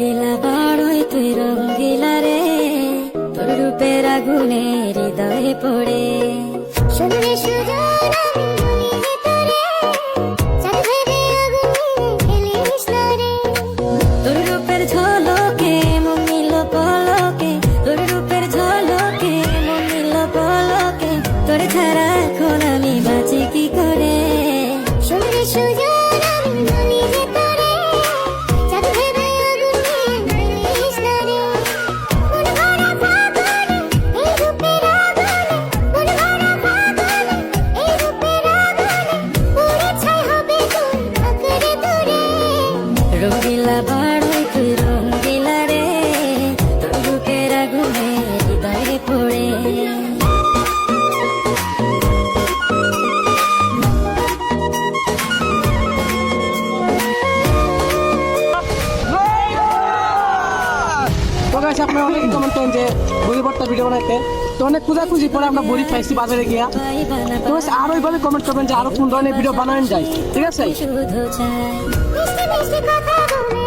রঙ্গিলা বড়ই তুই রঙ্গিলা রে, তোর রূপের আগুনে হৃদয়ে পড়ে। শুনলে সুজন আমি বলি যে তোরে, চাঁদ ভেবে আগুনে খেলিস না রে। তোর রূপের ঝলকে মন নিল পলকে, তোর রূপের ঝলকে মন নিল পলকে, তোর ছাড়া এখন আমি বাঁচি কি করে। শুনলে সুজন আমি বলি যে তোরে, চাঁদ ভেবে আগুনে খেলিস না রে। মন ভরা ফাগুনে এই রূপের আগুনে, মন ভরা ফাগুনে এই রূপের আগুনে, পুড়ে ছাই হবে তোর আঁকড়ে ধরে। রঙ্গিলা বড়ই তুই রঙ্গিলা রে, তোর রূপের আগুনে হৃদয়ে পড়ে। তো গাইস আপনারা অনেক কমেন্ট করেন যে বড়ি ভর্তা ভিডিও বানাইতে, তো অনেক খোঁজাখুঁজি পরে আমরা বড়ি পাইছি বাজারে গিয়া। তো গাইস আরো এইভাবে কমেন্ট করবেন যে আরো কোন ধরনের ভিডিও বানানো যায়, ঠিক আছে? শুধু চাই মিষ্টি মিষ্টি কথা বলে